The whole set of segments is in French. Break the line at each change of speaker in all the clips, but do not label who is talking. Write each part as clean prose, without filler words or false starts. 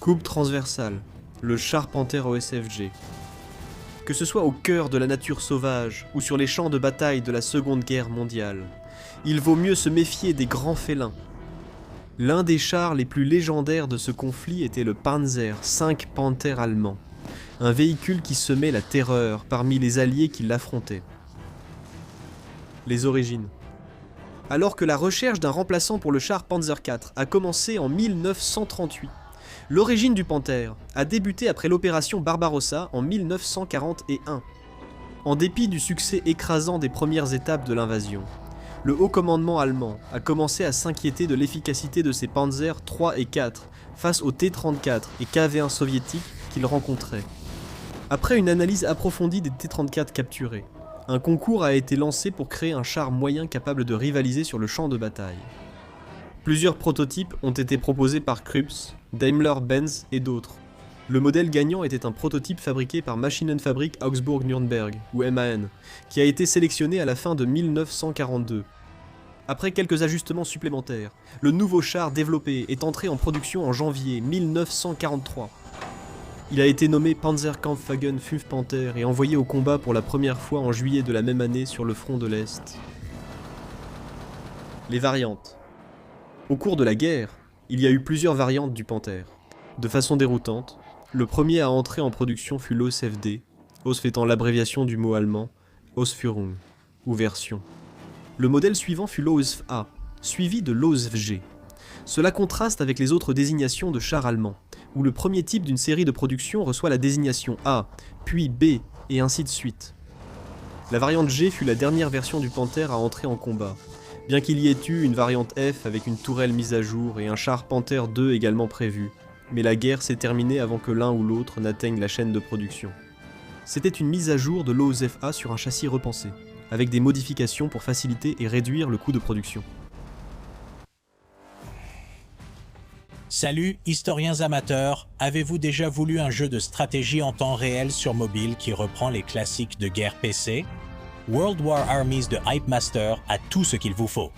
Coupe transversale, le char Panther OSFG. Que ce soit au cœur de la nature sauvage ou sur les champs de bataille de la Seconde Guerre mondiale, il vaut mieux se méfier des grands félins. L'un des chars les plus légendaires de ce conflit était le Panzer V Panther allemand, un véhicule qui semait la terreur parmi les alliés qui l'affrontaient. Les origines. Alors que la recherche d'un remplaçant pour le char Panzer IV a commencé en 1938, l'origine du Panther a débuté après l'opération Barbarossa en 1941. En dépit du succès écrasant des premières étapes de l'invasion, le haut commandement allemand a commencé à s'inquiéter de l'efficacité de ses Panzer III et IV face aux T-34 et KV-1 soviétiques qu'il rencontrait. Après une analyse approfondie des T-34 capturés, un concours a été lancé pour créer un char moyen capable de rivaliser sur le champ de bataille. Plusieurs prototypes ont été proposés par Krups, Daimler-Benz et d'autres. Le modèle gagnant était un prototype fabriqué par Maschinenfabrik Augsburg-Nürnberg, ou MAN, qui a été sélectionné à la fin de 1942. Après quelques ajustements supplémentaires, le nouveau char développé est entré en production en janvier 1943. Il a été nommé Panzerkampfwagen 5 Panther et envoyé au combat pour la première fois en juillet de la même année sur le front de l'Est. Les variantes. Au cours de la guerre, il y a eu plusieurs variantes du Panther. De façon déroutante, le premier à entrer en production fut l'OSFD, OS étant l'abréviation du mot allemand Ausführung, ou version. Le modèle suivant fut l'OSFA, suivi de l'OSFG. Cela contraste avec les autres désignations de chars allemands, où le premier type d'une série de production reçoit la désignation A, puis B, et ainsi de suite. La variante G fut la dernière version du Panther à entrer en combat, bien qu'il y ait eu une variante F avec une tourelle mise à jour et un char Panther II également prévu, mais la guerre s'est terminée avant que l'un ou l'autre n'atteigne la chaîne de production. C'était une mise à jour de l'OSFA sur un châssis repensé, avec des modifications pour faciliter et réduire le coût de production.
Salut, historiens amateurs, avez-vous déjà voulu un jeu de stratégie en temps réel sur mobile qui reprend les classiques de guerre PC? World War Armies de Hypemaster a tout ce qu'il vous faut.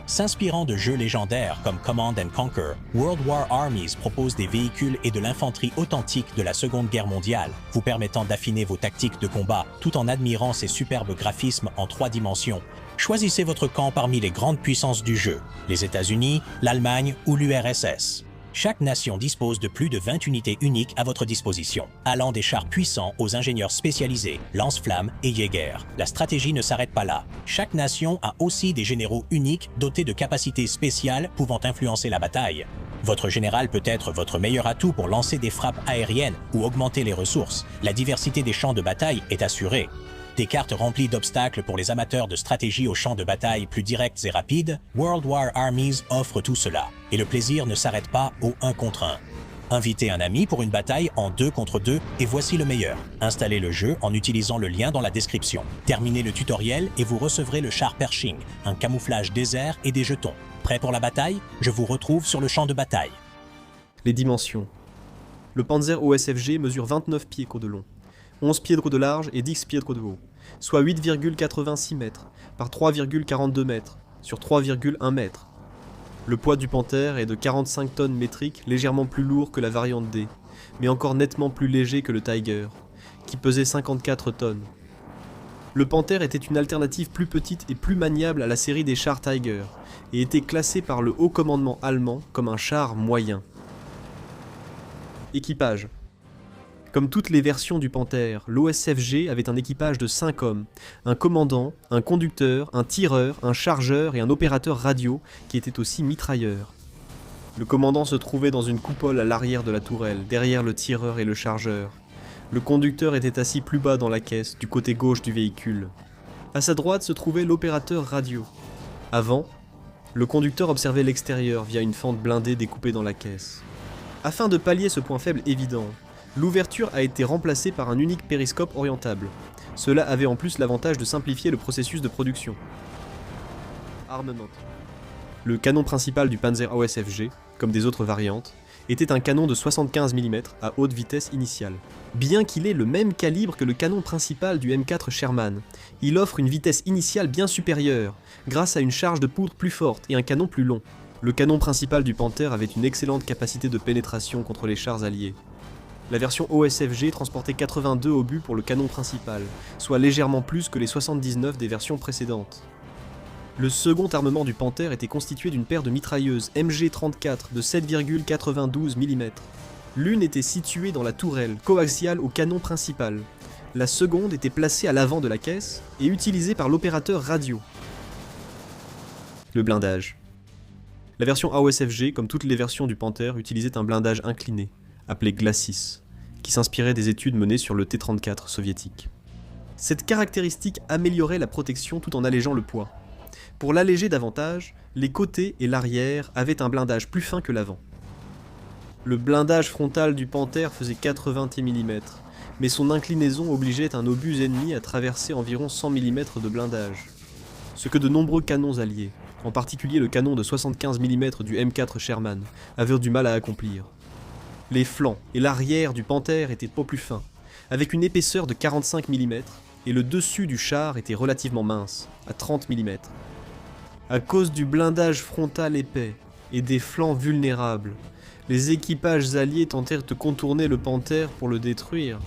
S'inspirant de jeux légendaires comme Command & Conquer, World War Armies propose des véhicules et de l'infanterie authentique de la Seconde Guerre mondiale, vous permettant d'affiner vos tactiques de combat tout en admirant ses superbes graphismes en 3 dimensions. Choisissez votre camp parmi les grandes puissances du jeu, les États-Unis, l'Allemagne ou l'URSS. Chaque nation dispose de plus de 20 unités uniques à votre disposition, allant des chars puissants aux ingénieurs spécialisés, lance-flammes et Jäger. La stratégie ne s'arrête pas là. Chaque nation a aussi des généraux uniques dotés de capacités spéciales pouvant influencer la bataille. Votre général peut être votre meilleur atout pour lancer des frappes aériennes ou augmenter les ressources. La diversité des champs de bataille est assurée. Des cartes remplies d'obstacles pour les amateurs de stratégie aux champs de bataille plus directs et rapides, World War Armies offre tout cela. Et le plaisir ne s'arrête pas au 1 contre 1. Invitez un ami pour une bataille en 2 contre 2 et voici le meilleur. Installez le jeu en utilisant le lien dans la description. Terminez le tutoriel et vous recevrez le char Pershing, un camouflage désert et des jetons. Prêt pour la bataille? Je vous retrouve sur le champ de bataille.
Les dimensions. Le Panzer OSFG mesure 29 pieds de long, 11 pieds de large et 10 pieds de haut, soit 8,86 mètres par 3,42 mètres sur 3,1 mètres. Le poids du Panther est de 45 tonnes métriques, légèrement plus lourd que la variante D, mais encore nettement plus léger que le Tiger, qui pesait 54 tonnes. Le Panther était une alternative plus petite et plus maniable à la série des chars Tiger, et était classé par le haut commandement allemand comme un char moyen. Équipage. Comme toutes les versions du Panther, l'OSFG avait un équipage de 5 hommes, un commandant, un conducteur, un tireur, un chargeur et un opérateur radio qui était aussi mitrailleur. Le commandant se trouvait dans une coupole à l'arrière de la tourelle, derrière le tireur et le chargeur. Le conducteur était assis plus bas dans la caisse, du côté gauche du véhicule. À sa droite se trouvait l'opérateur radio. Avant, le conducteur observait l'extérieur via une fente blindée découpée dans la caisse. Afin de pallier ce point faible évident, l'ouverture a été remplacée par un unique périscope orientable. Cela avait en plus l'avantage de simplifier le processus de production. Armement. Le canon principal du Panzer OSFG, comme des autres variantes, était un canon de 75 mm à haute vitesse initiale. Bien qu'il ait le même calibre que le canon principal du M4 Sherman, il offre une vitesse initiale bien supérieure, grâce à une charge de poudre plus forte et un canon plus long. Le canon principal du Panther avait une excellente capacité de pénétration contre les chars alliés. La version OSFG transportait 82 obus pour le canon principal, soit légèrement plus que les 79 des versions précédentes. Le second armement du Panther était constitué d'une paire de mitrailleuses MG-34 de 7,92 mm. L'une était située dans la tourelle, coaxiale au canon principal. La seconde était placée à l'avant de la caisse et utilisée par l'opérateur radio. Le blindage. La version AOSFG, comme toutes les versions du Panther, utilisait un blindage incliné, appelé Glacis, qui s'inspirait des études menées sur le T-34 soviétique. Cette caractéristique améliorait la protection tout en allégeant le poids. Pour l'alléger davantage, les côtés et l'arrière avaient un blindage plus fin que l'avant. Le blindage frontal du Panther faisait 80 mm, mais son inclinaison obligeait un obus ennemi à traverser environ 100 mm de blindage. Ce que de nombreux canons alliés, en particulier le canon de 75 mm du M4 Sherman, avaient du mal à accomplir. Les flancs et l'arrière du Panther étaient pas plus fins, avec une épaisseur de 45 mm, et le dessus du char était relativement mince, à 30 mm. À cause du blindage frontal épais et des flancs vulnérables, les équipages alliés tentèrent de contourner le Panther pour le détruire.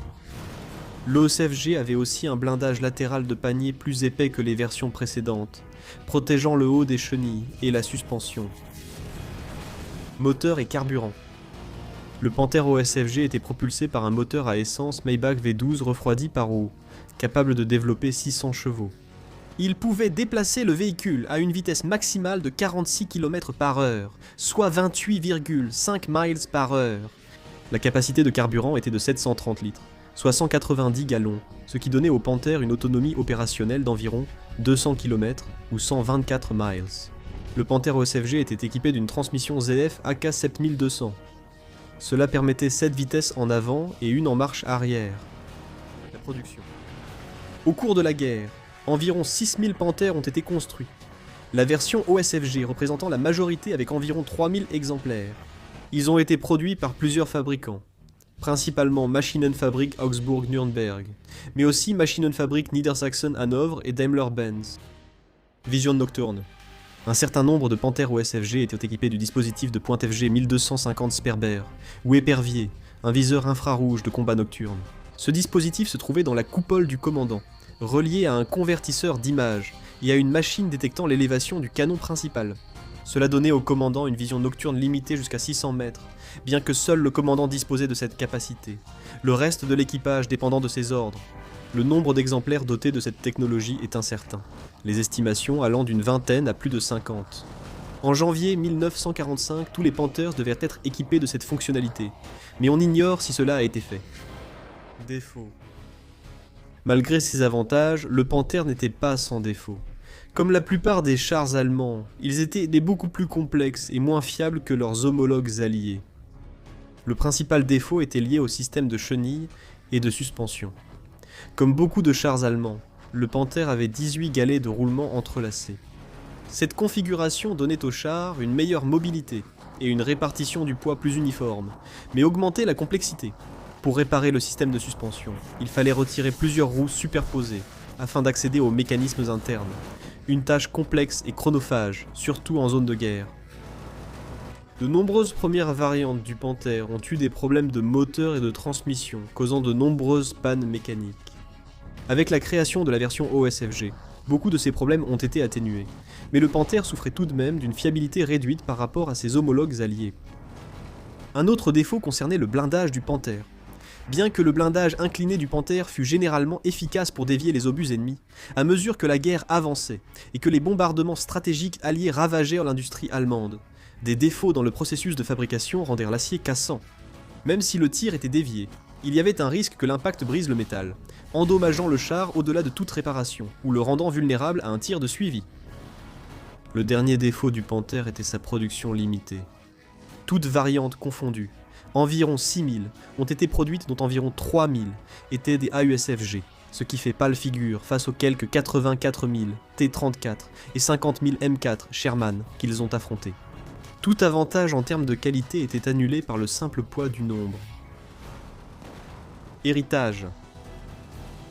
L'OSFG avait aussi un blindage latéral de panier plus épais que les versions précédentes, protégeant le haut des chenilles et la suspension. Moteur et carburant. Le Panther OSFG était propulsé par un moteur à essence Maybach V12 refroidi par eau, capable de développer 600 chevaux. Il pouvait déplacer le véhicule à une vitesse maximale de 46 km/h, soit 28,5 miles par heure. La capacité de carburant était de 730 litres, soit 190 gallons, ce qui donnait au Panther une autonomie opérationnelle d'environ 200 km ou 124 miles. Le Panther OSFG était équipé d'une transmission ZF AK7200. Cela permettait 7 vitesses en avant et une en marche arrière. La production. Au cours de la guerre, environ 6000 Panthers ont été construits. La version OSFG représentant la majorité avec environ 3000 exemplaires. Ils ont été produits par plusieurs fabricants, principalement Maschinenfabrik Augsburg-Nürnberg, mais aussi Maschinenfabrik Niedersachsen-Hanovre et Daimler-Benz. Vision nocturne. Un certain nombre de Panthers OSFG étaient équipés du dispositif de pointe FG 1250 Sperber, ou épervier, un viseur infrarouge de combat nocturne. Ce dispositif se trouvait dans la coupole du commandant, relié à un convertisseur d'image et à une machine détectant l'élévation du canon principal. Cela donnait au commandant une vision nocturne limitée jusqu'à 600 mètres, bien que seul le commandant disposait de cette capacité, le reste de l'équipage dépendant de ses ordres. Le nombre d'exemplaires dotés de cette technologie est incertain, les estimations allant d'une vingtaine à plus de 50. En janvier 1945, tous les Panthers devaient être équipés de cette fonctionnalité, mais on ignore si cela a été fait. Défaut. Malgré ses avantages, le Panther n'était pas sans défaut. Comme la plupart des chars allemands, ils étaient beaucoup plus complexes et moins fiables que leurs homologues alliés. Le principal défaut était lié au système de chenilles et de suspension. Comme beaucoup de chars allemands, le Panther avait 18 galets de roulement entrelacés. Cette configuration donnait au char une meilleure mobilité et une répartition du poids plus uniforme, mais augmentait la complexité. Pour réparer le système de suspension, il fallait retirer plusieurs roues superposées, afin d'accéder aux mécanismes internes. Une tâche complexe et chronophage, surtout en zone de guerre. De nombreuses premières variantes du Panther ont eu des problèmes de moteur et de transmission, causant de nombreuses pannes mécaniques. Avec la création de la version OSFG, beaucoup de ces problèmes ont été atténués, mais le Panther souffrait tout de même d'une fiabilité réduite par rapport à ses homologues alliés. Un autre défaut concernait le blindage du Panther. Bien que le blindage incliné du Panther fût généralement efficace pour dévier les obus ennemis, à mesure que la guerre avançait et que les bombardements stratégiques alliés ravagèrent l'industrie allemande, des défauts dans le processus de fabrication rendèrent l'acier cassant. Même si le tir était dévié, il y avait un risque que l'impact brise le métal, endommageant le char au-delà de toute réparation, ou le rendant vulnérable à un tir de suivi. Le dernier défaut du Panther était sa production limitée. Toutes variantes confondues, environ 6000 ont été produites dont environ 3000 étaient des AUSFG, ce qui fait pâle figure face aux quelques 84 000 T-34 et 50 000 M4 Sherman qu'ils ont affrontés. Tout avantage en termes de qualité était annulé par le simple poids du nombre. Héritage.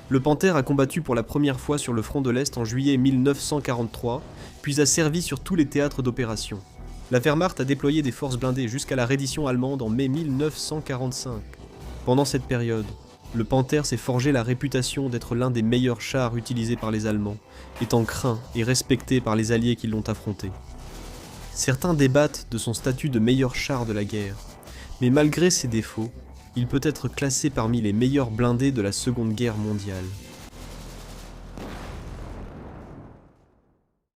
Le Panther a combattu pour la première fois sur le front de l'Est en juillet 1943, puis a servi sur tous les théâtres d'opération. La Wehrmacht a déployé des forces blindées jusqu'à la reddition allemande en mai 1945. Pendant cette période, le Panther s'est forgé la réputation d'être l'un des meilleurs chars utilisés par les Allemands, étant craint et respecté par les alliés qui l'ont affronté. Certains débattent de son statut de meilleur char de la guerre, mais malgré ses défauts, il peut être classé parmi les meilleurs blindés de la Seconde Guerre mondiale.